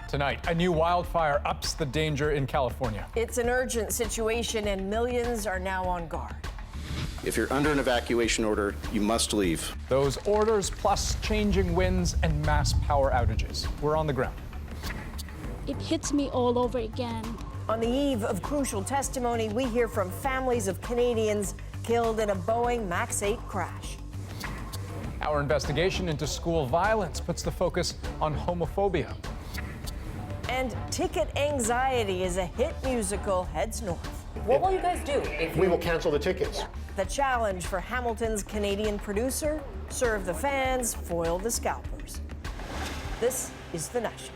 Tonight, a new wildfire ups the danger in California. It's an urgent situation and millions are now on guard. If you're under an evacuation order, you must leave. Those orders plus changing winds and mass power outages. We're on the ground. It hits me all over again. On the eve of crucial testimony, we hear from families of Canadians killed in a Boeing Max 8 crash. Our investigation into school violence puts the focus on homophobia. And ticket anxiety as a hit musical heads north. What will you guys do? We will cancel the tickets. The challenge for Hamilton's Canadian producer: serve the fans, foil the scalpers. This is The National.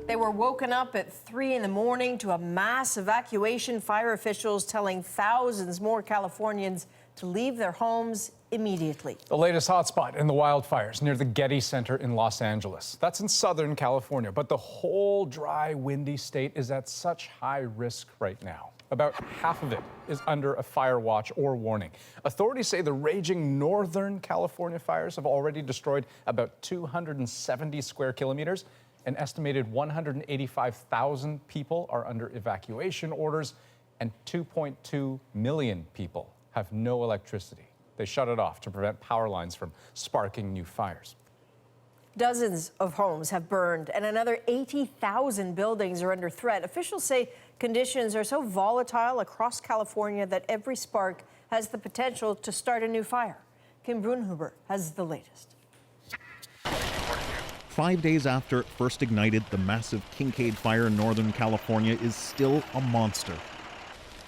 They were woken up at 3 in the morning to a mass evacuation, fire officials telling thousands more Californians to leave their homes immediately. The latest hotspot in the wildfires near the Getty Center in Los Angeles. That's in Southern California, but the whole dry, windy state is at such high risk right now. About half of it is under a fire watch or warning. Authorities say the raging Northern California fires have already destroyed about 270 square kilometers. An estimated 185,000 people are under evacuation orders, and 2.2 million people have no electricity. They shut it off to prevent power lines from sparking new fires. Dozens of homes have burned, and another 80,000 buildings are under threat. Officials say conditions are so volatile across California that every spark has the potential to start a new fire. Kim Brunhuber has the latest. 5 days after it first ignited, the massive Kincaid fire in Northern California is still a monster.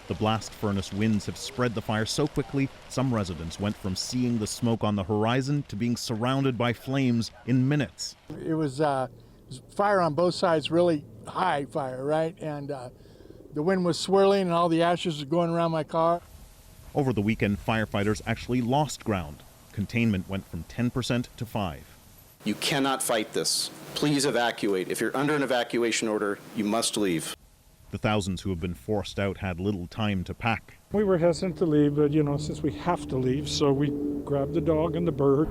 The blast furnace winds have spread the fire so quickly, some residents went from seeing the smoke on the horizon to being surrounded by flames in minutes. It was fire on both sides, really high fire, right? And the wind was swirling and all the ashes were going around my car. Over the weekend, firefighters actually lost ground. Containment went from 10% to 5%. You cannot fight this. Please evacuate. If you're under an evacuation order, you must leave. The thousands who have been forced out had little time to pack. We were hesitant to leave, but since we have to leave, so we grabbed the dog and the bird.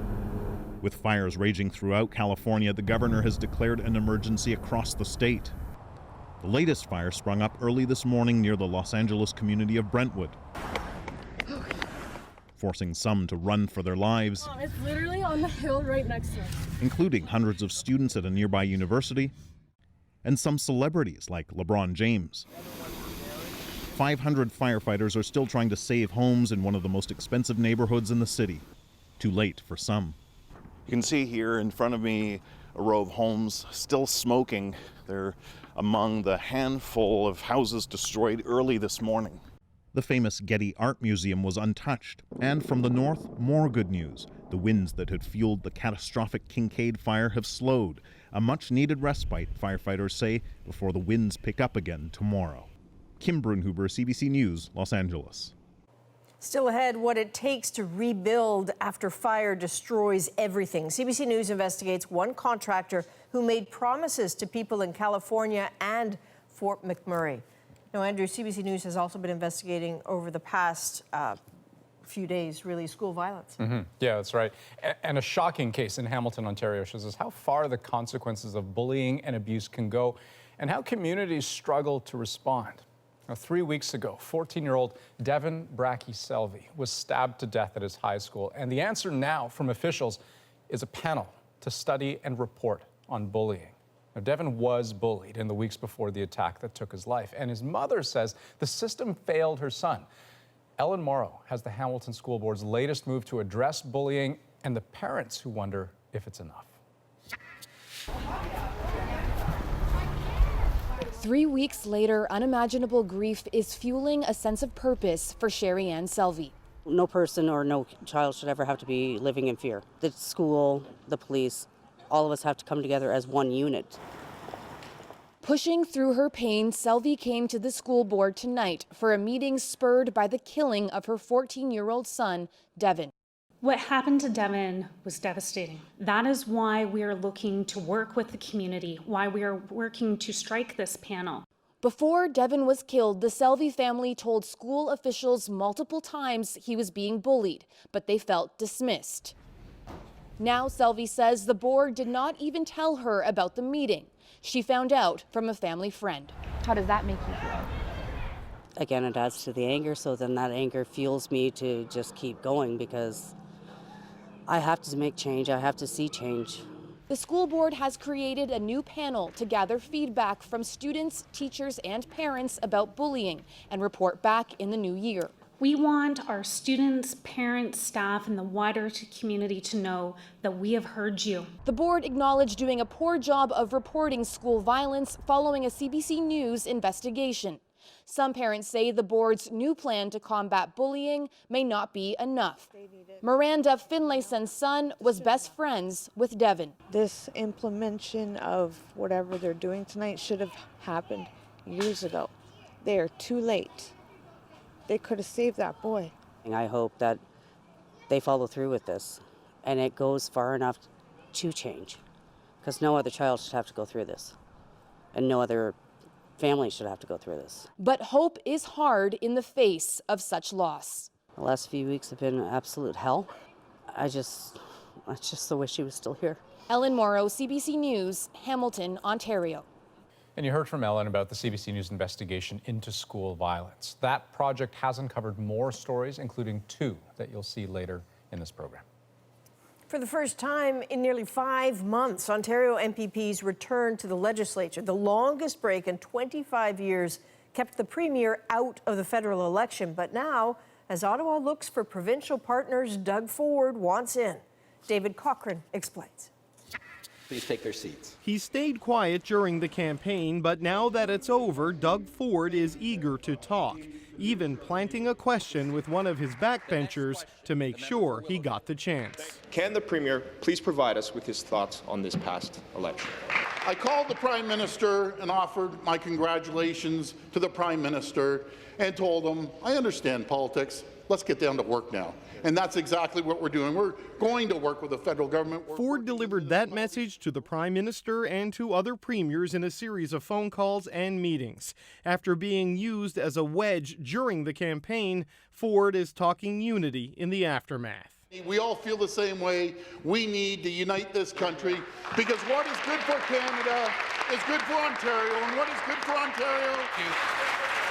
With fires raging throughout California, the governor has declared an emergency across the state. The latest fire sprung up early this morning near the Los Angeles community of Brentwood, forcing some to run for their lives. It's literally on the hill right next to us. Including hundreds of students at a nearby university and some celebrities like LeBron James. 500 firefighters are still trying to save homes in one of the most expensive neighborhoods in the city. Too late for some. You can see here in front of me a row of homes still smoking. They're among the handful of houses destroyed early this morning. The famous Getty Art Museum was untouched. And from the north, more good news. The winds that had fueled the catastrophic Kincaid fire have slowed. A much-needed respite, firefighters say, before the winds pick up again tomorrow. Kim Brunhuber, CBC News, Los Angeles. Still ahead, what it takes to rebuild after fire destroys everything. CBC News investigates one contractor who made promises to people in California and Fort McMurray. Now, Andrew, CBC News has also been investigating over the past few days, really, school violence. Yeah, that's right. And a shocking case in Hamilton, Ontario shows us how far the consequences of bullying and abuse can go and how communities struggle to respond. Now, 3 weeks ago, 14-year-old Devin Brachy-Selvey was stabbed to death at his high school. And the answer now from officials is a panel to study and report on bullying. Now, Devin was bullied in the weeks before the attack that took his life, and his mother says the system failed her son. Ellen Morrow has the Hamilton School Board's latest move to address bullying and the parents who wonder if it's enough. 3 weeks later, unimaginable grief is fueling a sense of purpose for Sherry Ann Selvey. No person or no child should ever have to be living in fear. The school, the police, all of us have to come together as one unit. Pushing through her pain, Selvey came to the school board tonight for a meeting spurred by the killing of her 14-year-old son, Devin. What happened to Devin was devastating. That is why we are looking to work with the community, why we are working to strike this panel. Before Devin was killed, the Selvey family told school officials multiple times he was being bullied, but they felt dismissed. Now Selvey says the board did not even tell her about the meeting. She found out from a family friend. How does that make you feel? Again, it adds to the anger, so then that anger fuels me to just keep going because I have to make change. I have to see change. The school board has created a new panel to gather feedback from students, teachers, and parents about bullying and report back in the new year. We want our students, parents, staff, and the wider community to know that we have heard you. The board acknowledged doing a poor job of reporting school violence following a CBC News investigation. Some parents say the board's new plan to combat bullying may not be enough. Miranda Finlayson's son was best friends with Devin. This implementation of whatever they're doing tonight should have happened years ago. They are too late. They could have saved that boy. And I hope that they follow through with this and it goes far enough to change, because no other child should have to go through this and no other family should have to go through this. But hope is hard in the face of such loss. The last few weeks have been absolute hell. I just so wish she was still here. Ellen Morrow, CBC News, Hamilton, Ontario. And you heard from Ellen about the CBC News investigation into school violence. That project has uncovered more stories, including 2 that you'll see later in this program. For the first time in nearly 5 months, Ontario MPPs returned to the legislature. The longest break in 25 years kept the Premier out of the federal election. But now, as Ottawa looks for provincial partners, Doug Ford wants in. David Cochran explains. Please take their seats. He stayed quiet during the campaign, but now that it's over, Doug Ford is eager to talk, even planting a question with one of his backbenchers to make sure he got the chance. Can the Premier please provide us with his thoughts on this past election? I called the Prime Minister and offered my congratulations to the Prime Minister and told him, I understand politics, let's get down to work now. And that's exactly what we're doing. We're going to work with the federal government. Ford delivered that message to the Prime Minister and to other premiers in a series of phone calls and meetings. After being used as a wedge during the campaign, Ford is talking unity in the aftermath. We all feel the same way. We need to unite this country because what is good for Canada is good for Ontario, and what is good for Ontario.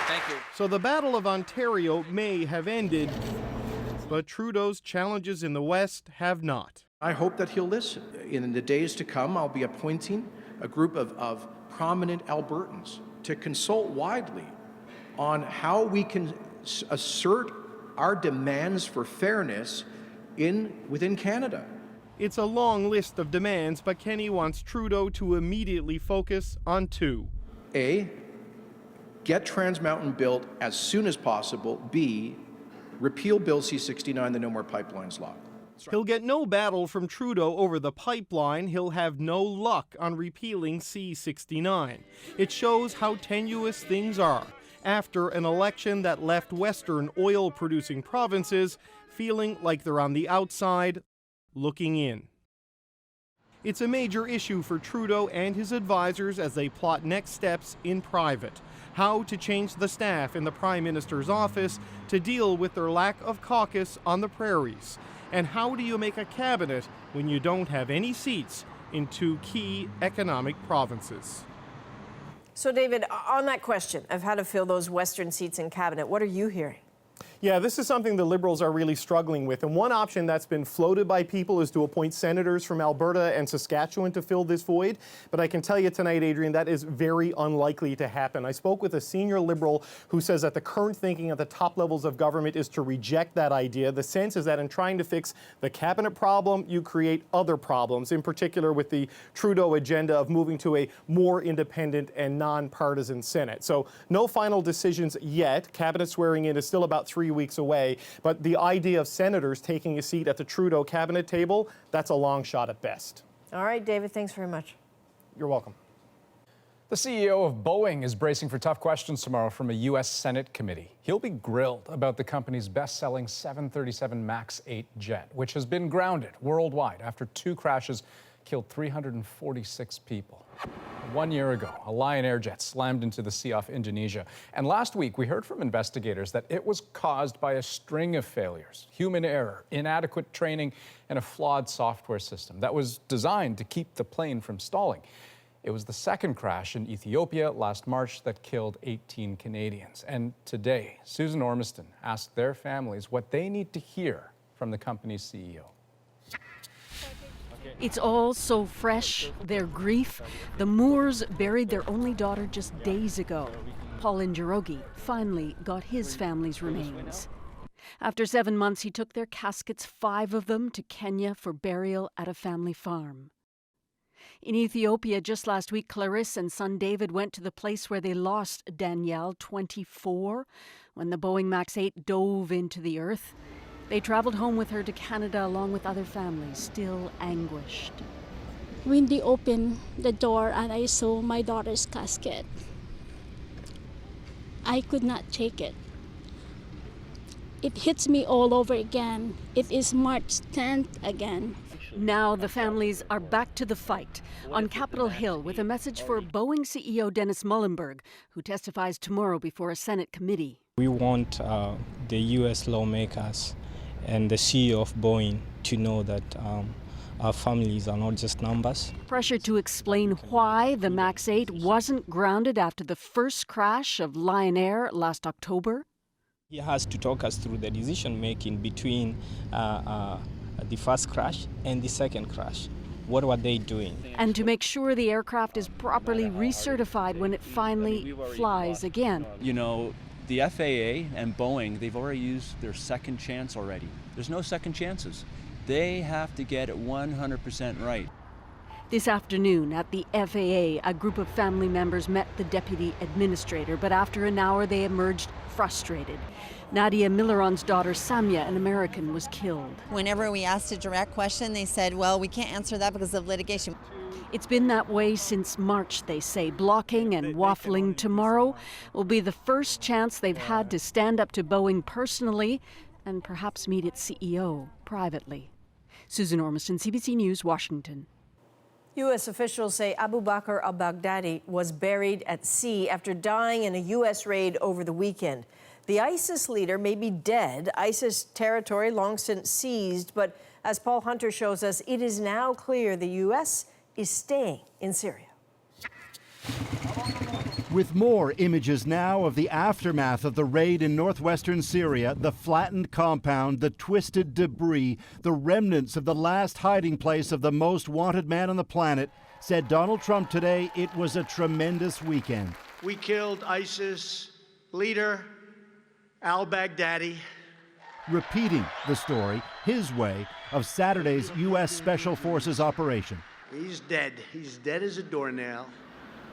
Thank you. So the Battle of Ontario may have ended, but Trudeau's challenges in the West have not. I hope that he'll listen. In the days to come, I'll be appointing a group of prominent Albertans to consult widely on how we can assert our demands for fairness within Canada. It's a long list of demands, but Kenny wants Trudeau to immediately focus on 2. A, get Trans Mountain built as soon as possible. B, repeal Bill C-69, the No More Pipelines law. He'll get no battle from Trudeau over the pipeline. He'll have no luck on repealing C-69. It shows how tenuous things are after an election that left Western oil-producing provinces feeling like they're on the outside, looking in. It's a major issue for Trudeau and his advisors as they plot next steps in private. How to change the staff in the Prime Minister's office to deal with their lack of caucus on the prairies. And how do you make a cabinet when you don't have any seats in 2 key economic provinces? So, David, on that question of how to fill those Western seats in cabinet, what are you hearing? Yeah, this is something the Liberals are really struggling with. And one option that's been floated by people is to appoint senators from Alberta and Saskatchewan to fill this void. But I can tell you tonight, Adrian, that is very unlikely to happen. I spoke with a senior Liberal who says that the current thinking at the top levels of government is to reject that idea. The sense is that in trying to fix the cabinet problem, you create other problems, in particular with the Trudeau agenda of moving to a more independent and nonpartisan Senate. So no final decisions yet. Cabinet swearing in is still about 3 weeks away, but the idea of senators taking a seat at the Trudeau cabinet table, that's a long shot at best. All right, David, thanks very much. You're welcome. The CEO of Boeing is bracing for tough questions tomorrow from a U.S. Senate committee. He'll be grilled about the company's best-selling 737 MAX 8 jet, which has been grounded worldwide after 2 crashes killed 346 people. 1 year ago, a Lion Air jet slammed into the sea off Indonesia. And last week, we heard from investigators that it was caused by a string of failures: human error, inadequate training, and a flawed software system that was designed to keep the plane from stalling. It was the second crash in Ethiopia last March that killed 18 Canadians. And today, Susan Ormiston asked their families what they need to hear from the company's CEO. It's all so fresh, their grief. The Moores buried their only daughter just days ago. Paul Njoroge finally got his family's remains. After 7 months, he took their caskets, 5 of them, to Kenya for burial at a family farm. In Ethiopia, just last week, Clarisse and son David went to the place where they lost Danielle, 24, when the Boeing Max 8 dove into the earth. They traveled home with her to Canada along with other families, still anguished. When they opened the door and I saw my daughter's casket, I could not take it. It hits me all over again. It is March 10th again. Now the families are back to the fight on Capitol Hill with a message for Boeing CEO Dennis Muhlenberg, who testifies tomorrow before a Senate committee. We want the U.S. lawmakers and the CEO of Boeing to know that our families are not just numbers. Pressure to explain why the Max 8 wasn't grounded after the first crash of Lion Air last October. He has to talk us through the decision making between the first crash and the second crash. What were they doing? And to make sure the aircraft is properly recertified when it finally flies again. You know, the FAA and Boeing, they've already used their second chance already. There's no second chances. They have to get it 100% right. This afternoon at the FAA, a group of family members met the deputy administrator, but after an hour they emerged frustrated. Nadia Milleron's daughter, Samia, an American, was killed. Whenever we asked a direct question, they said, well, we can't answer that because of litigation. It's been that way since March, they say. Blocking and waffling. Tomorrow will be the first chance they've had to stand up to Boeing personally and perhaps meet its CEO privately. Susan Ormiston, CBC News, Washington. U.S. officials say Abu Bakr al-Baghdadi was buried at sea after dying in a U.S. raid over the weekend. The ISIS leader may be dead, ISIS territory long since seized, but as Paul Hunter shows us, it is now clear the U.S. is staying in Syria. With more images now of the aftermath of the raid in northwestern Syria, the flattened compound, the twisted debris, the remnants of the last hiding place of the most wanted man on the planet, said Donald Trump today it was a tremendous weekend. We killed ISIS leader al-Baghdadi. Repeating the story his way of Saturday's U.S. Special Forces operation. He's dead. He's dead as a doornail.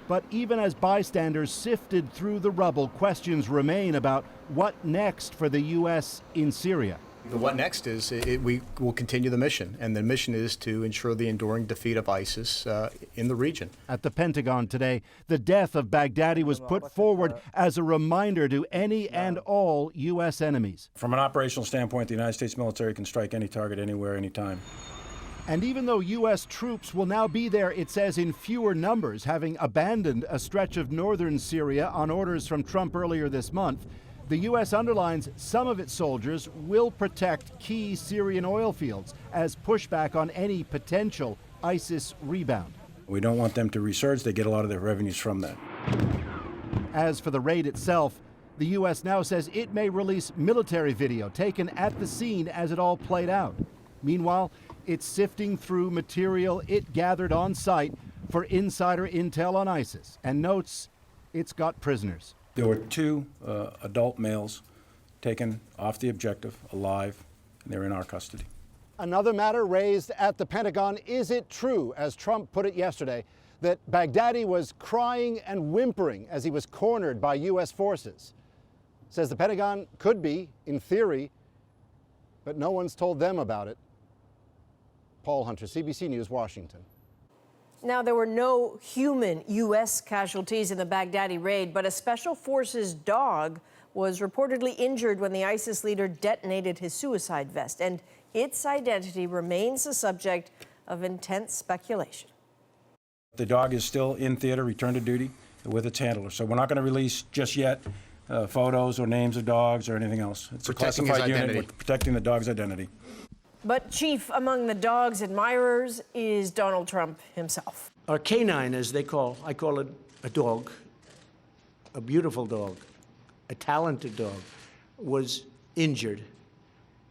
But even as bystanders sifted through the rubble, questions remain about what next for the U.S. in Syria. The what next is we will continue the mission, and the mission is to ensure the enduring defeat of ISIS in the region. At the Pentagon today, the death of Baghdadi was put forward as a reminder to any and all U.S. enemies. From an operational standpoint, the United States military can strike any target, anywhere, anytime. And even though U.S. troops will now be there, it says, in fewer numbers, having abandoned a stretch of northern Syria on orders from Trump earlier this month, the U.S. underlines some of its soldiers will protect key Syrian oil fields as pushback on any potential ISIS rebound. We don't want them to resurge. They get a lot of their revenues from that. As for the raid itself, the U.S. now says it may release military video taken at the scene as it all played out. Meanwhile, it's sifting through material it gathered on site for insider intel on ISIS and notes it's got prisoners. There were 2 adult males taken off the objective alive, and they're in our custody. Another matter raised at the Pentagon: is it true, as Trump put it yesterday, that Baghdadi was crying and whimpering as he was cornered by U.S. forces? Says the Pentagon could be, in theory, but no one's told them about it. Paul Hunter, CBC News, Washington. Now, there were no human U.S. casualties in the Baghdadi raid, but a Special Forces dog was reportedly injured when the ISIS leader detonated his suicide vest, and its identity remains the subject of intense speculation. The dog is still in theater, returned to duty with its handler. So we're not going to release just yet photos or names of dogs or anything else. It's Protecting a classified his unit. identity. We're protecting the dog's identity. But chief among the dog's admirers is Donald Trump himself. Our canine, as I call it a dog, a beautiful dog, a talented dog, was injured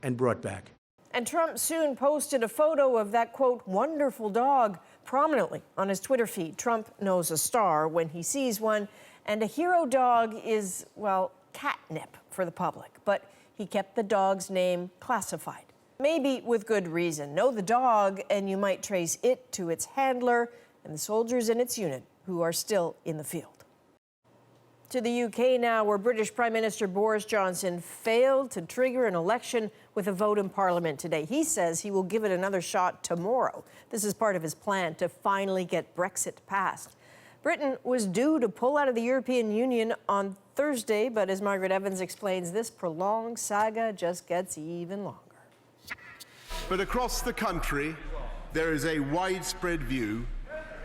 and brought back. And Trump soon posted a photo of that, quote, wonderful dog prominently on his Twitter feed. Trump knows a star when he sees one, and a hero dog is, well, catnip for the public. But he kept the dog's name classified. Maybe with good reason. Know the dog, and you might trace it to its handler and the soldiers in its unit who are still in the field. To the UK now, where British Prime Minister Boris Johnson failed to trigger an election with a vote in Parliament today. He says he will give it another shot tomorrow. This is part of his plan to finally get Brexit passed. Britain was due to pull out of the European Union on Thursday, but as Margaret Evans explains, this prolonged saga just gets even longer. But across the country, there is a widespread view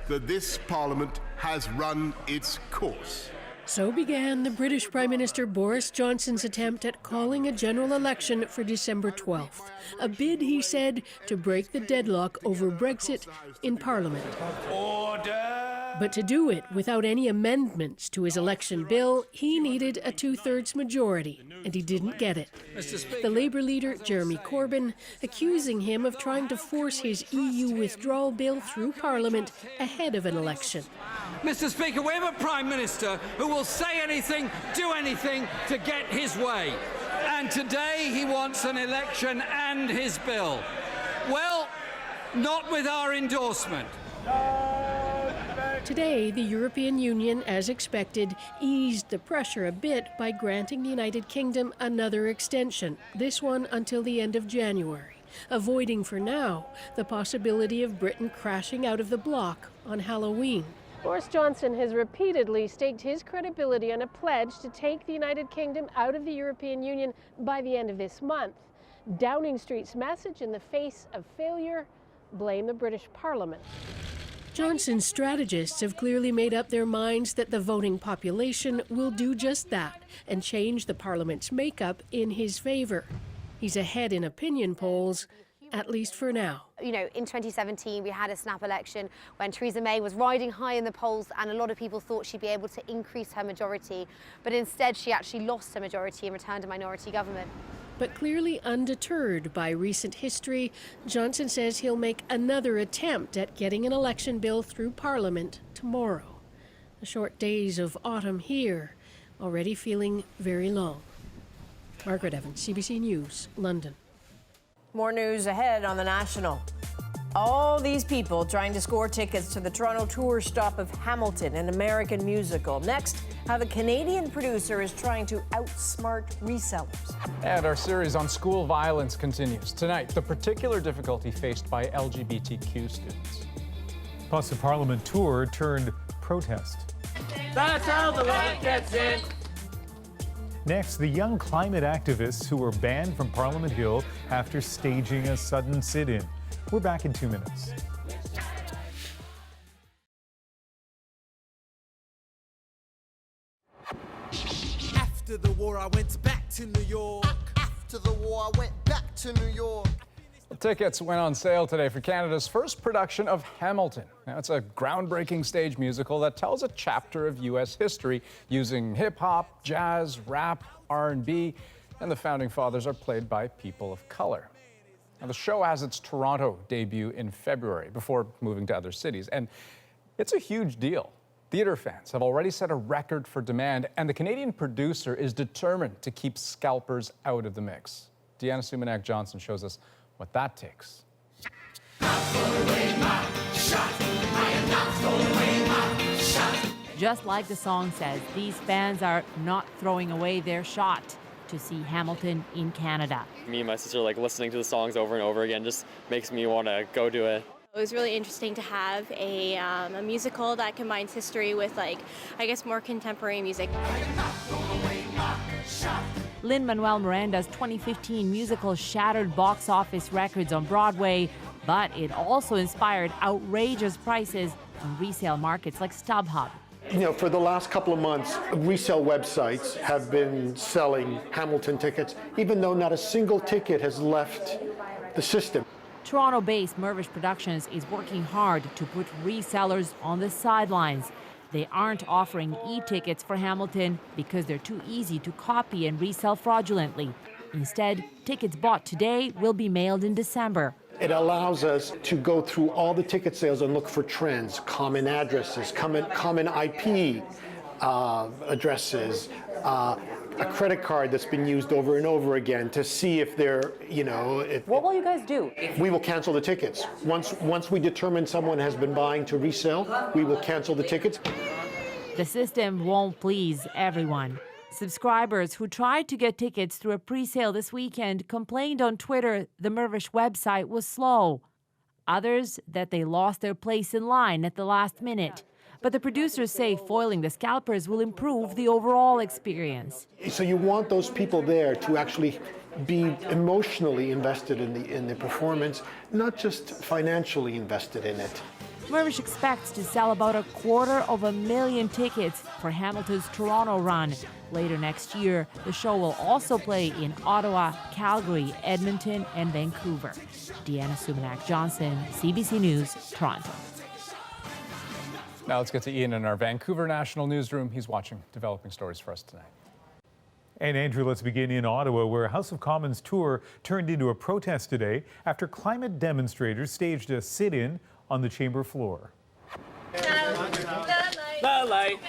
that this Parliament has run its course. So began the British Prime Minister Boris Johnson's attempt at calling a general election for December 12th. A bid, he said, to break the deadlock over Brexit in Parliament. Order! But to do it without any amendments to his election bill, he needed a two-thirds majority, and he didn't get it. The Labour leader, Jeremy Corbyn, accusing him of trying to force his EU withdrawal bill through Parliament ahead of an election. Mr. Speaker, we have a Prime Minister who will say anything, do anything to get his way. And today he wants an election and his bill. Well, not with our endorsement. Today, the European Union, as expected, eased the pressure a bit by granting the United Kingdom another extension, this one until the end of January, avoiding for now the possibility of Britain crashing out of the bloc on Halloween. Boris Johnson has repeatedly staked his credibility on a pledge to take the United Kingdom out of the European Union by the end of this month. Downing Street's message in the face of failure: blame the British Parliament. Johnson's strategists have clearly made up their minds that the voting population will do just that and change the Parliament's makeup in his favor. He's ahead in opinion polls, at least for now. You know, in 2017, we had a snap election when Theresa May was riding high in the polls, and a lot of people thought she'd be able to increase her majority. But instead, she actually lost her majority and returned a minority government. But clearly undeterred by recent history, Johnson says he'll make another attempt at getting an election bill through Parliament tomorrow. The short days of autumn here, already feeling very long. Margaret Evans, CBC News, London. More news ahead on The National. All these people trying to score tickets to the Toronto tour stop of Hamilton, an American musical. Next, how the Canadian producer is trying to outsmart resellers. And our series on school violence continues. Tonight, the particular difficulty faced by LGBTQ students. Plus, a Parliament tour turned protest. That's how the light gets in. Next, the young climate activists who were banned from Parliament Hill after staging a sudden sit-in. We're back in 2 minutes. After the war, I went back to New York. After the war, I went back to New York. The tickets went on sale today for Canada's first production of Hamilton. Now, it's a groundbreaking stage musical that tells a chapter of U.S. history using hip-hop, jazz, rap, R&B, and the Founding Fathers are played by people of color. Now, the show has its Toronto debut in February before moving to other cities, and it's a huge deal. Theatre fans have already set a record for demand, and the Canadian producer is determined to keep scalpers out of the mix. Deanna Sumanak-Johnson shows us what that takes. Just like the song says, these fans are not throwing away their shot to see Hamilton in Canada. Me and my sister listening to the songs over and over again just makes me want to go to it. It was really interesting to have a musical that combines history with, I guess, more contemporary music. Lin-Manuel Miranda's 2015 musical shattered box office records on Broadway, But it also inspired outrageous prices on resale markets like StubHub. You know, for the last couple of months, resale websites have been selling Hamilton tickets, even though not a single ticket has left the system. Toronto-based Mirvish Productions is working hard to put resellers on the sidelines. They aren't offering e-tickets for Hamilton because they're too easy to copy and resell fraudulently. Instead, tickets bought today will be mailed in December. It allows us to go through all the ticket sales and look for trends, common addresses, common IP addresses, a credit card that's been used over and over again to see if they're, you know... What will you guys do? We will cancel the tickets. Once we determine someone has been buying to resell, we will cancel the tickets. The system won't please everyone. Subscribers who tried to get tickets through a pre-sale this weekend complained on Twitter the Mirvish website was slow. Others that they lost their place in line at the last minute. But the producers say foiling the scalpers will improve the overall experience. So you want those people there to actually be emotionally invested in the performance, not just financially invested in it. Mirvish expects to sell about 250,000 tickets for Hamilton's Toronto run. Later next year, the show will also play in Ottawa, Calgary, Edmonton, and Vancouver. Deanna Sumanak-Johnson, CBC News, Toronto. Now let's get to Ian in our Vancouver National Newsroom. He's watching developing stories for us tonight. And Andrew, let's begin in Ottawa, where a House of Commons tour turned into a protest today after climate demonstrators staged a sit-in on the chamber floor. The light.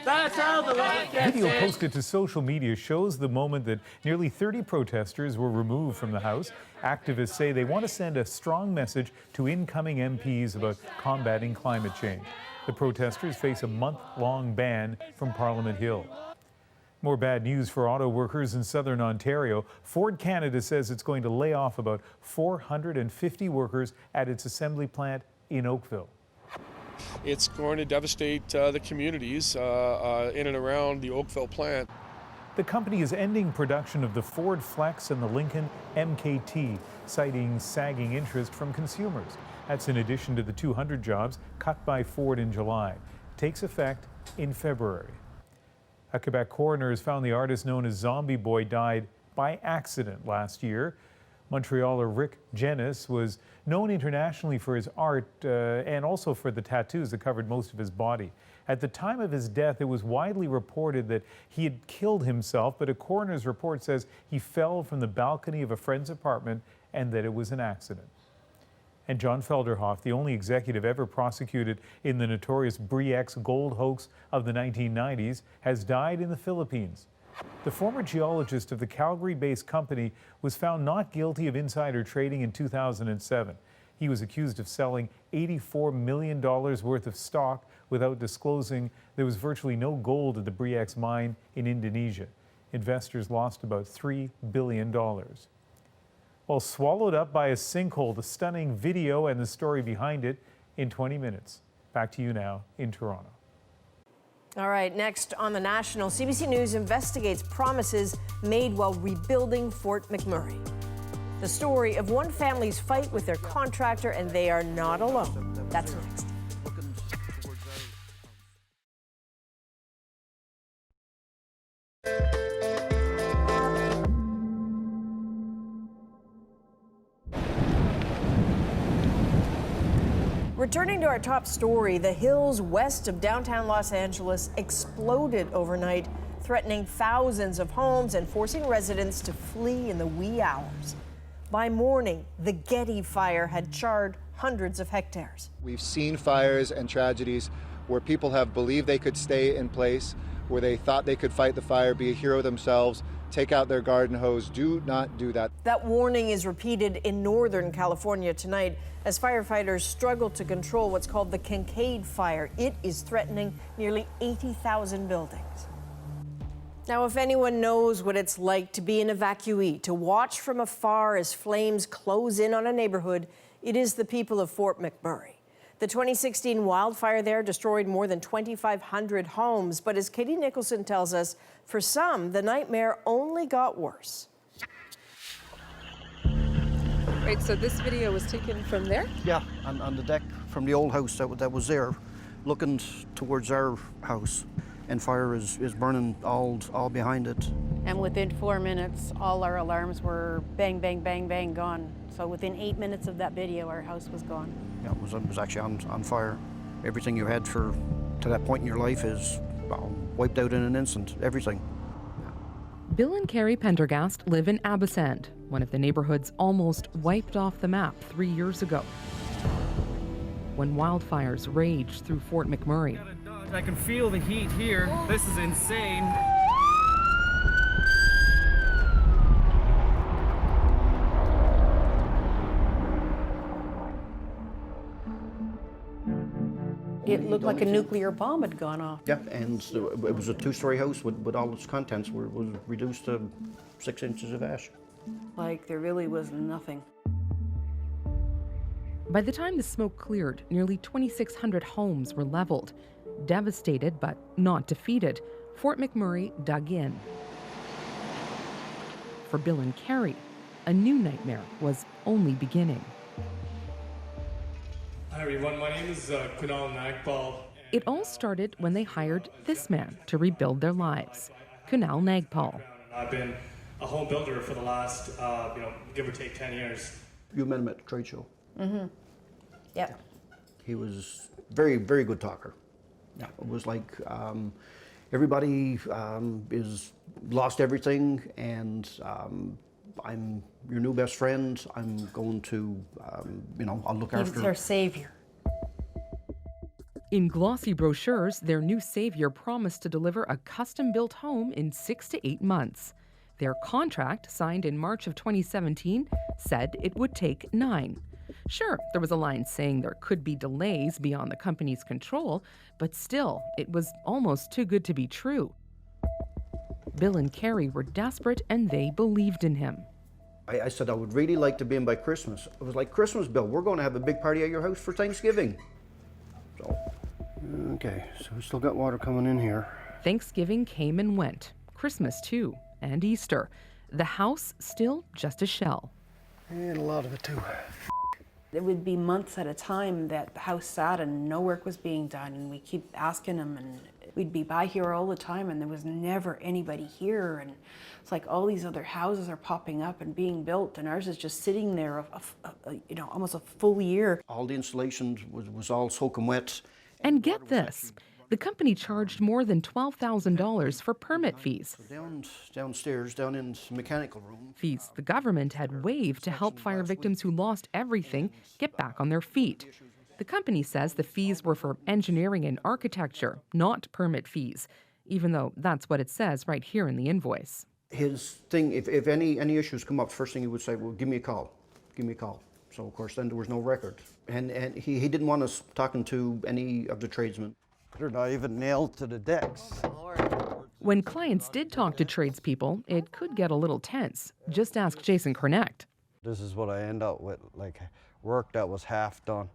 That's how the light gets Video in. posted to social media shows the moment that nearly 30 protesters were removed from the House. Activists say they want to send a strong message to incoming MPs about combating climate change. The protesters face a month-long ban from Parliament Hill. More bad news for auto workers in southern Ontario. Ford Canada says it's going to lay off about 450 workers at its assembly plant in Oakville. It's going to devastate the communities in and around the Oakville plant. The company is ending production of the Ford Flex and the Lincoln MKT, citing sagging interest from consumers. That's in addition to the 200 jobs cut by Ford in July. It takes effect in February. A Quebec coroner has found the artist known as Zombie Boy died by accident last year. Montrealer Rick Genis was known internationally for his art and also for the tattoos that covered most of his body. At the time of his death, it was widely reported that he had killed himself, but a coroner's report says he fell from the balcony of a friend's apartment and that it was an accident. And John Felderhoff, the only executive ever prosecuted in the notorious Bre-X gold hoax of the 1990s, has died in the Philippines. The former geologist of the Calgary-based company was found not guilty of insider trading in 2007. He was accused of selling $84 million worth of stock without disclosing there was virtually no gold at the Bre-X mine in Indonesia. Investors lost about $3 billion. Well, swallowed up by a sinkhole, the stunning video and the story behind it in 20 minutes. Back to you now in Toronto. All right, next on the National, CBC News investigates promises made while rebuilding Fort McMurray. The story of one family's fight with their contractor, and they are not alone. That's next. Returning to our top story, the hills west of downtown Los Angeles exploded overnight, threatening thousands of homes and forcing residents to flee in the wee hours. By morning, the Getty fire had charred hundreds of hectares. We've seen fires and tragedies where people have believed they could stay in place, where they thought they could fight the fire, be a hero themselves, take out their garden hose. Do not do that. That warning is repeated in Northern California tonight as firefighters struggle to control what's called the Kincaid fire. It is threatening nearly 80,000 buildings. Now, if anyone knows what it's like to be an evacuee, to watch from afar as flames close in on a neighborhood, it is the people of Fort McMurray. The 2016 wildfire there destroyed more than 2,500 homes, but as Katie Nicholson tells us, for some, the nightmare only got worse. Right, so this video was taken from there? Yeah, on the deck from the old house that was there, looking towards our house, and fire is burning all behind it. And within 4 minutes, all our alarms were bang, bang, bang, bang, gone. So within 8 minutes of that video, our house was gone. Yeah, it was actually on fire. Everything you had to that point in your life is wiped out in an instant, everything. Bill and Carrie Pendergast live in Abasand, one of the neighborhoods almost wiped off the map 3 years ago, when wildfires raged through Fort McMurray. I can feel the heat here. This is insane. It looked like a nuclear bomb had gone off. Yeah, and it was a 2-story house with all its contents was reduced to 6 inches of ash. Like there really was nothing. By the time the smoke cleared, nearly 2,600 homes were leveled. Devastated but not defeated, Fort McMurray dug in. For Bill and Carrie, a new nightmare was only beginning. Hi everyone, my name is Kunal Nagpal. It all started when they hired this man to rebuild their lives, Kunal Nagpal. I've been a home builder for the last, give or take 10 years. You met him at the trade show. Mm-hmm. Yep. He was very, very good talker. Yeah. It was like everybody is lost everything, and I'm your new best friend. I'm going to, I'll look after. He's their savior. In glossy brochures, their new savior promised to deliver a custom-built home in 6 to 8 months. Their contract, signed in March of 2017, said it would take 9. Sure, there was a line saying there could be delays beyond the company's control, but still, it was almost too good to be true. Bill and Carrie were desperate, and they believed in him. I said, I would really like to be in by Christmas. It was like, Christmas, Bill, we're going to have a big party at your house for Thanksgiving. So, okay, so we still got water coming in here. Thanksgiving came and went. Christmas, too, and Easter. The house still just a shell. And a lot of it, too. It would be months at a time that the house sat and no work was being done, and we keep asking them, and we'd be by here all the time, and there was never anybody here, and it's like all these other houses are popping up and being built, and ours is just sitting there almost a full year. All the installation was all soaking wet. And get this, the company charged more than $12,000 for permit fees. Downstairs, down in the mechanical room. Fees the government had waived to help fire victims who lost everything get back on their feet. The company says the fees were for engineering and architecture, not permit fees, even though that's what it says right here in the invoice. His thing, if any issues come up, first thing he would say, well, give me a call. Give me a call. So, of course, then there was no record. And he didn't want us talking to any of the tradesmen. They're not even nailed to the decks. When clients did talk to tradespeople, it could get a little tense. Just ask Jason Cornect. This is what I end up with, like work that was half done.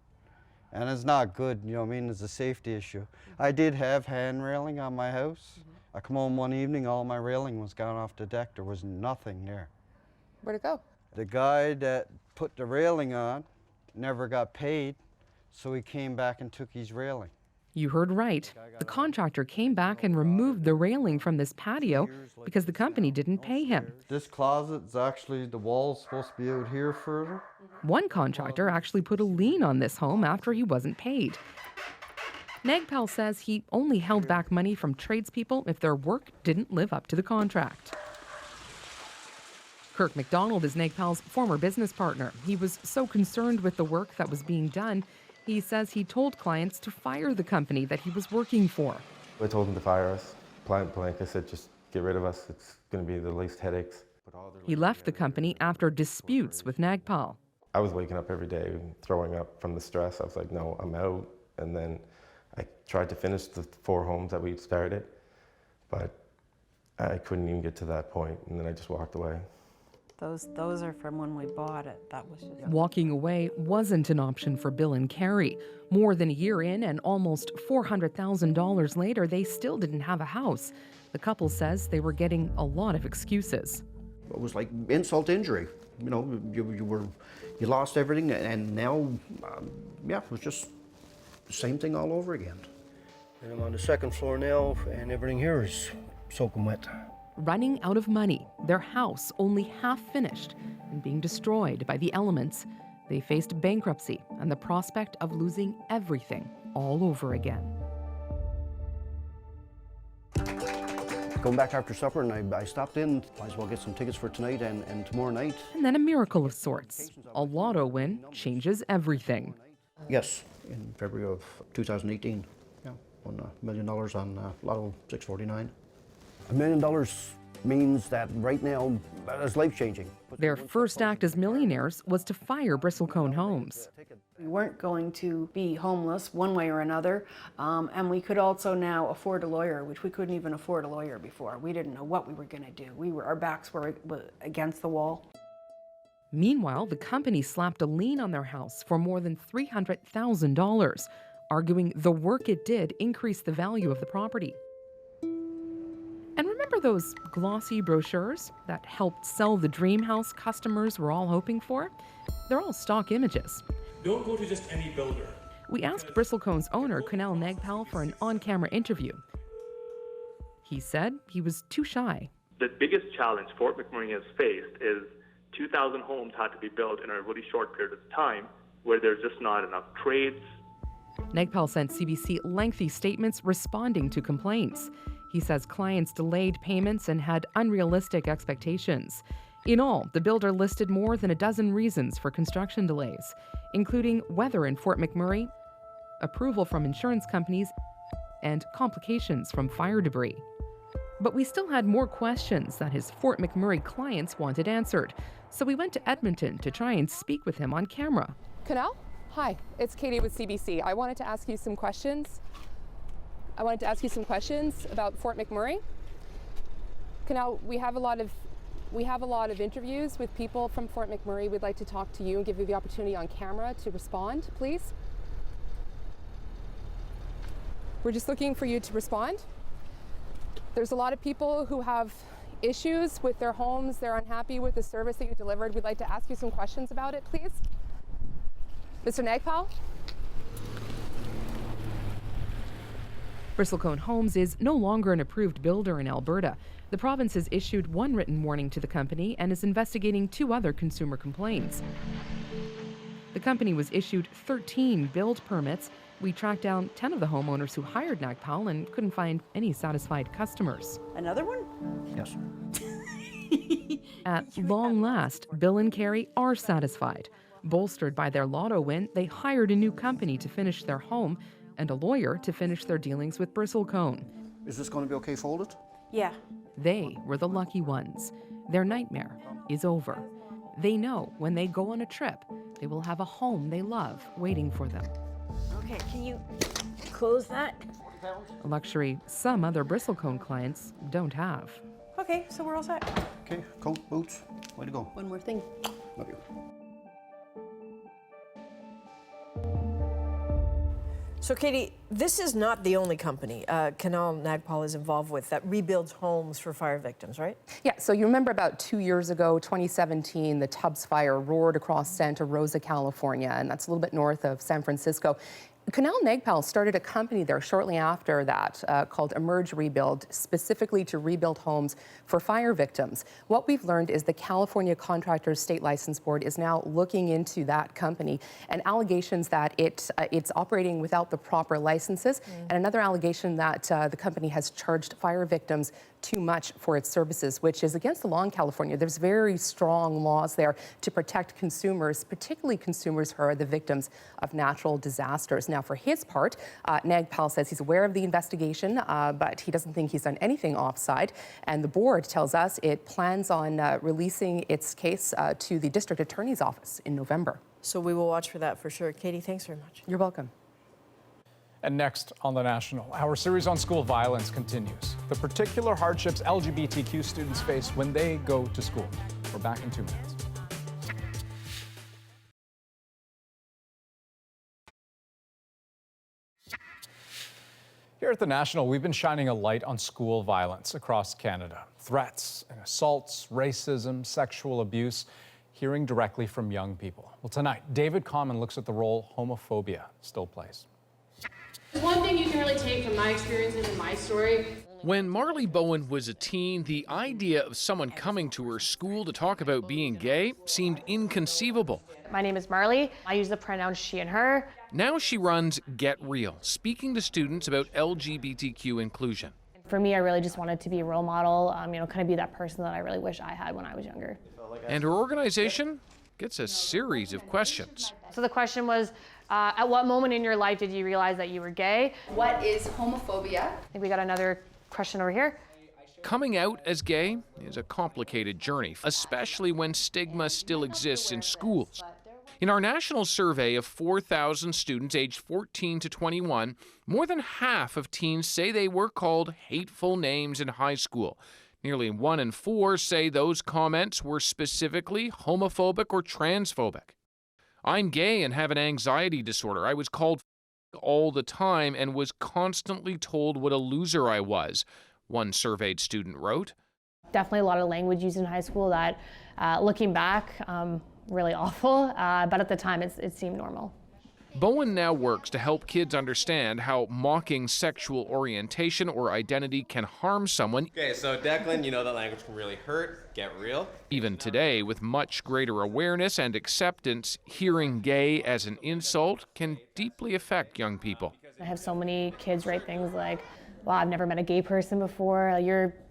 And it's not good, you know what I mean? It's a safety issue. I did have hand railing on my house. I come home one evening, all my railing was gone off the deck. There was nothing there. Where'd it go? The guy that put the railing on never got paid, so he came back and took his railing. You heard right. The contractor came back and removed the railing from this patio because the company didn't pay him. This closet's actually, the wall's supposed to be out here further. One contractor actually put a lien on this home after he wasn't paid. Nagpal says he only held back money from tradespeople if their work didn't live up to the contract. Kirk McDonald is Nagpal's former business partner. He was so concerned with the work that was being done, he says he told clients to fire the company that he was working for. I told him to fire us, point blank. I said, just get rid of us. It's going to be the least headaches. He left the company after disputes with Nagpal. I was waking up every day throwing up from the stress. I was like, no, I'm out. And then I tried to finish the 4 homes that we'd started, but I couldn't even get to that point. And then I just walked away. Those are from when we bought it. That was just... Walking away wasn't an option for Bill and Carrie. More than a year in and almost $400,000 later, they still didn't have a house. The couple says they were getting a lot of excuses. It was like insult to injury. You know, you you lost everything, and now, yeah, it was just the same thing all over again. And I'm on the second floor now, and everything here is soaking wet. Running out of money, their house only half finished, and being destroyed by the elements, they faced bankruptcy and the prospect of losing everything all over again. Going back after supper, and I stopped in. Might as well get some tickets for tonight and tomorrow night. And then a miracle of sorts. A lotto win changes everything. Yes, in February of 2018, yeah, won $1 million on Lotto 649. $1 million means that right now, it's life-changing. Their first act as millionaires was to fire Bristlecone Homes. We weren't going to be homeless one way or another, and we could also now afford a lawyer, which we couldn't even afford a lawyer before. We didn't know what we were going to do. Our backs were against the wall. Meanwhile, the company slapped a lien on their house for more than $300,000, arguing the work it did increased the value of the property. And remember those glossy brochures that helped sell the dream house customers were all hoping for? They're all stock images. Don't go to just any builder. We asked Bristlecone's owner, Kunal Nagpal, for an on-camera interview. He said he was too shy. The biggest challenge Fort McMurray has faced is 2,000 homes had to be built in a really short period of time where there's just not enough trades. Nagpal sent CBC lengthy statements responding to complaints. He says clients delayed payments and had unrealistic expectations. In all, the builder listed more than a dozen reasons for construction delays, including weather in Fort McMurray, approval from insurance companies, and complications from fire debris. But we still had more questions that his Fort McMurray clients wanted answered, so we went to Edmonton to try and speak with him on camera. Kunal? Hi, it's Katie with CBC. I wanted to ask you some questions. About Fort McMurray. Kunal, we have a lot of interviews with people from Fort McMurray. We'd like to talk to you and give you the opportunity on camera to respond, please. We're just looking for you to respond. There's a lot of people who have issues with their homes. They're unhappy with the service that you delivered. We'd like to ask you some questions about it, please. Mr. Nagpal? Bristlecone Homes is no longer an approved builder in Alberta. The province has issued one written warning to the company and is investigating 2 other consumer complaints. The company was issued 13 build permits. We tracked down 10 of the homeowners who hired Nagpal and couldn't find any satisfied customers. Another one? Yes. At long last, Bill and Carrie are satisfied. Bolstered by their lotto win, they hired a new company to finish their home and a lawyer to finish their dealings with Bristlecone. Is this going to be okay folded? Yeah. They were the lucky ones. Their nightmare is over. They know when they go on a trip, they will have a home they love waiting for them. Okay, can you close that? A luxury some other Bristlecone clients don't have. Okay, so we're all set. Okay, coat, boots, way to go. One more thing. Love you. So, Katie, this is not the only company Kunal Nagpal is involved with that rebuilds homes for fire victims, right? Yeah, so you remember about 2 years ago, 2017, the Tubbs fire roared across Santa Rosa, California, and that's a little bit north of San Francisco. Kunal Nagpal started a company there shortly after that called Emerge Rebuild, specifically to rebuild homes for fire victims. What we've learned is the California Contractors State License Board is now looking into that company and allegations that it's operating without the proper licenses, and another allegation that the company has charged fire victims too much for its services, which is against the law in California. There's very strong laws there to protect consumers, particularly consumers who are the victims of natural disasters. Now, for his part, Nagpal says he's aware of the investigation, but he doesn't think he's done anything offside. And the board tells us it plans on releasing its case to the district attorney's office in November. So we will watch for that for sure. Katie, thanks very much. You're welcome. And next on The National, our series on school violence continues. The particular hardships LGBTQ students face when they go to school. We're back in 2 minutes. Here at The National, we've been shining a light on school violence across Canada. Threats and assaults, racism, sexual abuse. hearing directly from young people. Well, tonight, David Common looks at the role homophobia still plays. One thing you can really take from my experiences and my story. When Marley Bowen was a teen, the idea of someone coming to her school to talk about being gay seemed inconceivable. My name is Marley. I use the pronouns she and her. Now she runs Get Real, speaking to students about LGBTQ inclusion. For me, I really just wanted to be a role model, kind of be that person that I really wish I had when I was younger. And her organization gets a series of questions. So the question was, at what moment in your life did you realize that you were gay? What is homophobia? I think we got another question over here. Coming out as gay is a complicated journey, especially when stigma still exists in schools. In our national survey of 4,000 students aged 14 to 21, more than half of teens say they were called hateful names in high school. Nearly 1 in 4 say those comments were specifically homophobic or transphobic. I'm gay and have an anxiety disorder. I was called all the time and was constantly told what a loser I was, one surveyed student wrote. Definitely a lot of language used in high school that, looking back, really awful, but at the time it seemed normal. Bowen now works to help kids understand how mocking sexual orientation or identity can harm someone. Okay, so Declan, you know that language can really hurt. Get real. Even today, with much greater awareness and acceptance, hearing gay as an insult can deeply affect young people. I have so many kids write things like, wow, I've never met a gay person before.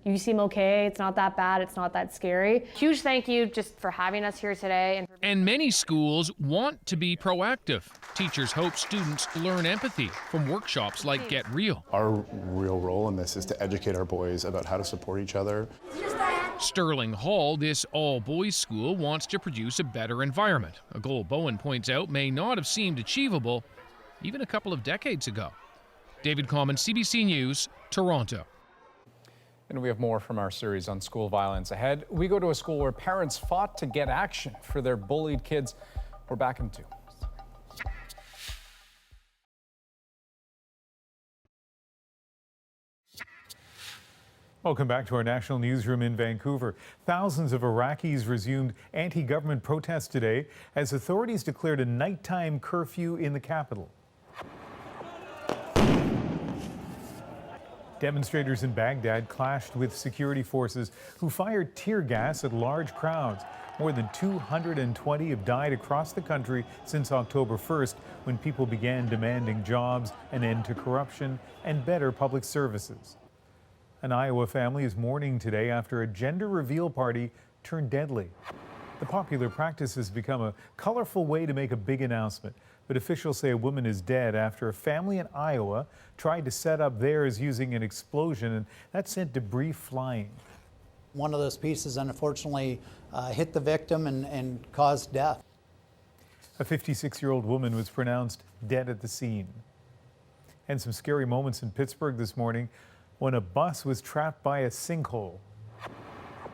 You seem okay. It's not that bad. It's not that scary. Huge thank you just for having us here today. And many schools want to be proactive. Teachers hope students learn empathy from workshops like Get Real. Our real role in this is to educate our boys about how to support each other. Sterling Hall, this all-boys school, wants to produce a better environment, a goal Bowen points out may not have seemed achievable even a couple of decades ago. David Common, CBC News, Toronto. And we have more from our series on school violence ahead. We go to a school where parents fought to get action for their bullied kids. We're back in 2. Welcome back to our national newsroom in Vancouver. Thousands of Iraqis resumed anti-government protests today as authorities declared a nighttime curfew in the capital. Demonstrators in Baghdad clashed with security forces who fired tear gas at large crowds. More than 220 have died across the country since October 1st, when people began demanding jobs, an end to corruption, and better public services. An Iowa family is mourning today after a gender reveal party turned deadly. The popular practice has become a colorful way to make a big announcement, but officials say a woman is dead after a family in Iowa tried to set up theirs using an explosion, and that sent debris flying. One of those pieces unfortunately hit the victim and caused death. A 56-year-old woman was pronounced dead at the scene. And some scary moments in Pittsburgh this morning when a bus was trapped by a sinkhole.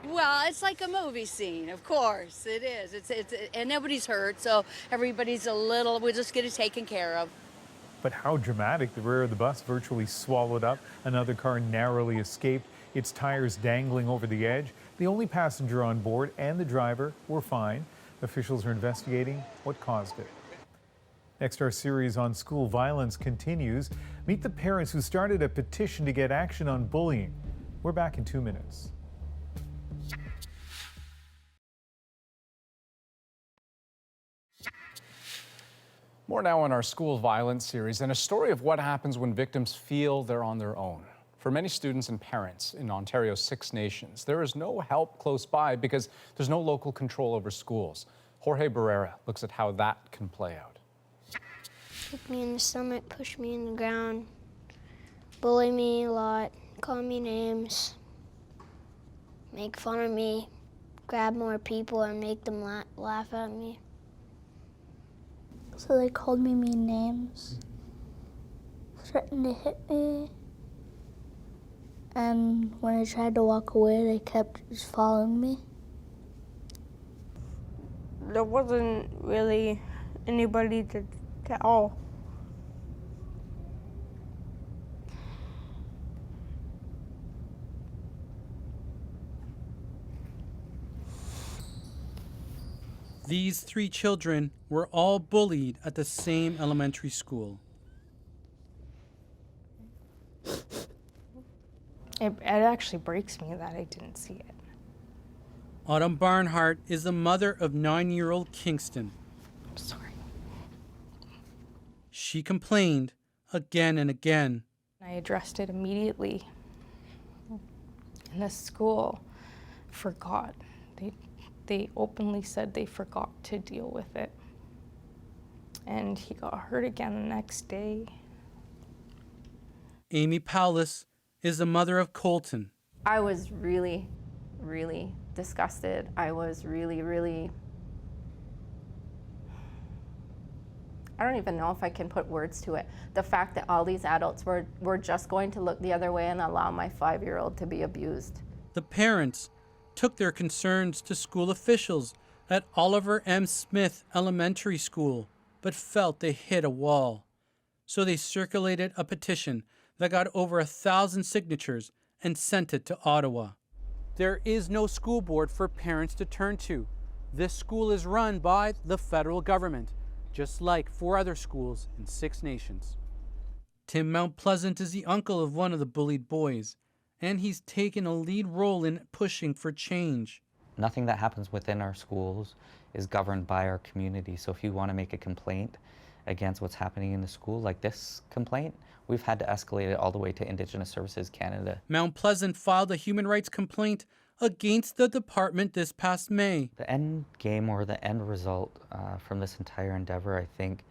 Well, it's like a movie scene, of course, it is. And nobody's hurt, so everybody's we'll just get it taken care of. But how dramatic. The rear of the bus virtually swallowed up. Another car narrowly escaped, its tires dangling over the edge. The only passenger on board and the driver were fine. Officials are investigating what caused it. Next, our series on school violence continues. Meet the parents who started a petition to get action on bullying. We're back in 2 minutes. More now on our school violence series, and a story of what happens when victims feel they're on their own. For many students and parents in Ontario's 6 nations, there is no help close by because there's no local control over schools. Jorge Barrera looks at how that can play out. Kick me in the stomach, push me in the ground, bully me a lot, call me names, make fun of me, grab more people and make them laugh at me. So they called me mean names, threatened to hit me, and when I tried to walk away, they kept just following me. There wasn't really anybody to tell. These 3 children were all bullied at the same elementary school. It actually breaks me that I didn't see it. Autumn Barnhart is the mother of 9-year-old Kingston. I'm sorry. She complained again and again. I addressed it immediately. And the school forgot. They openly said they forgot to deal with it. And he got hurt again the next day. Amy Paulus is the mother of Colton. I was really disgusted. I was really, I don't even know if I can put words to it. The fact that all these adults were just going to look the other way and allow my 5-year-old to be abused. The parents took their concerns to school officials at Oliver M. Smith Elementary School, but felt they hit a wall. So they circulated a petition that got over 1,000 signatures and sent it to Ottawa. There is no school board for parents to turn to. This school is run by the federal government, just like 4 other schools in 6 nations. Tim Mount Pleasant is the uncle of one of the bullied boys, and he's taken a lead role in pushing for change. Nothing that happens within our schools is governed by our community. So if you want to make a complaint against what's happening in the school, like this complaint, we've had to escalate it all the way to Indigenous Services Canada. Mount Pleasant filed a human rights complaint against the department this past May. The end game, or the end result from this entire endeavor, I think,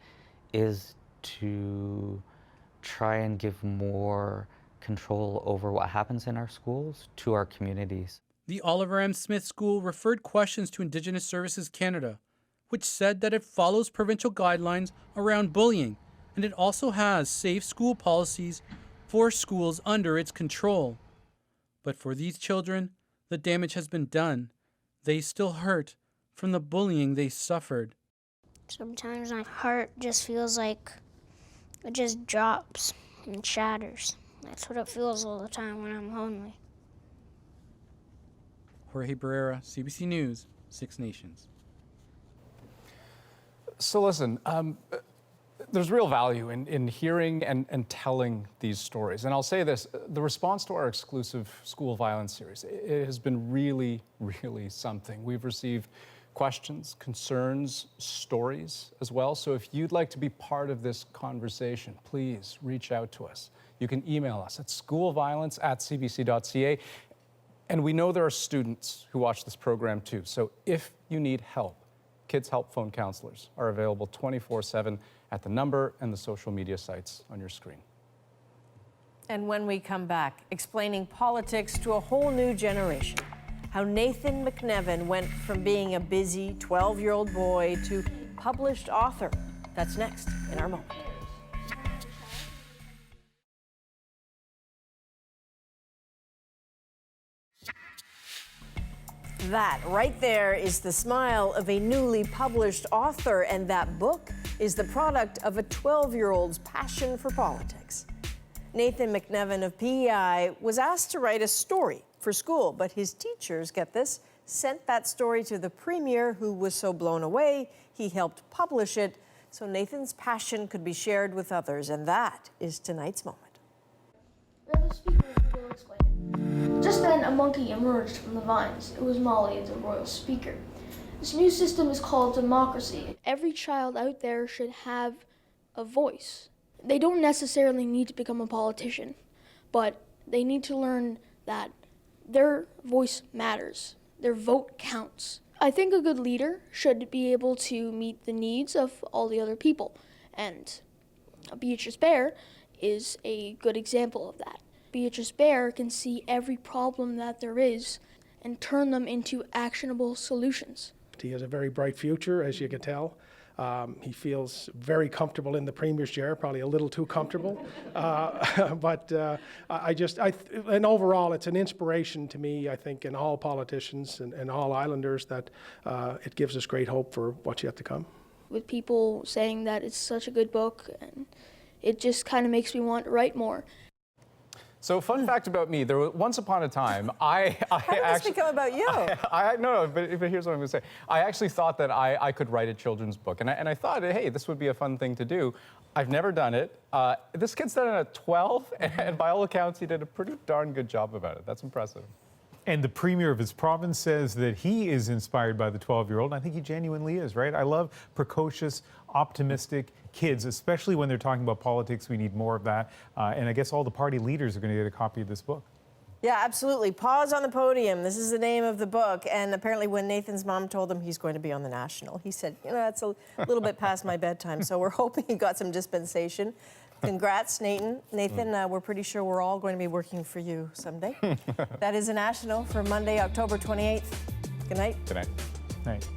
is to try and give more control over what happens in our schools to our communities. The Oliver M. Smith School referred questions to Indigenous Services Canada, which said that it follows provincial guidelines around bullying, and it also has safe school policies for schools under its control. But for these children, the damage has been done. They still hurt from the bullying they suffered. Sometimes my heart just feels like it just drops and shatters. That's what it feels all the time when I'm lonely. Jorge Barrera, CBC News, 6 Nations. So listen, there's real value in hearing and telling these stories. And I'll say this, the response to our exclusive school violence series, it has been really something. We've received questions, concerns, stories as well. So if you'd like to be part of this conversation, please reach out to us. You can email us at schoolviolence@cbc.ca. And we know there are students who watch this program too. So if you need help, Kids Help Phone counselors are available 24/7 at the number and the social media sites on your screen. And when we come back, explaining politics to a whole new generation. How Nathan McNevin went from being a busy 12-year-old boy to published author. That's next in our moment. That right there is the smile of a newly published author, and that book is the product of a 12-year-old's passion for politics. Nathan McNevin of PEI was asked to write a story for school, but his teachers, get this, sent that story to the premier, who was so blown away, he helped publish it so Nathan's passion could be shared with others, and that is tonight's moment. We have a speaker who will explain it. Just then, a monkey emerged from the vines. It was Molly, the royal speaker. This new system is called democracy. Every child out there should have a voice. They don't necessarily need to become a politician, but they need to learn that their voice matters. Their vote counts. I think a good leader should be able to meet the needs of all the other people, and Beatrice Bear is a good example of that. Beatrice Bear can see every problem that there is and turn them into actionable solutions. He has a very bright future, as you can tell. He feels very comfortable in the Premier's chair, probably a little too comfortable. And overall, it's an inspiration to me, I think, in all politicians and all Islanders, that it gives us great hope for what's yet to come. With people saying that it's such a good book, and it just kind of makes me want to write more. So, fun fact about me: once upon a time, How did this become about you? But here's what I'm going to say. I actually thought that I could write a children's book, and I thought, hey, this would be a fun thing to do. I've never done it. This kid's done it at 12, and by all accounts, he did a pretty darn good job about it. That's impressive. And the premier of his province says that he is inspired by the 12-year-old. I think he genuinely is, right? I love precocious, optimistic kids, especially when they're talking about politics. We need more of that. And I guess all the party leaders are going to get a copy of this book. Yeah, absolutely. Pause on the Podium. This is the name of the book. And apparently when Nathan's mom told him he's going to be on the National, he said, that's a little bit past my bedtime. So we're hoping he got some dispensation. Congrats, Nathan. We're pretty sure we're all going to be working for you someday. That is a National for Monday, October 28th. Good night. Good night. Night.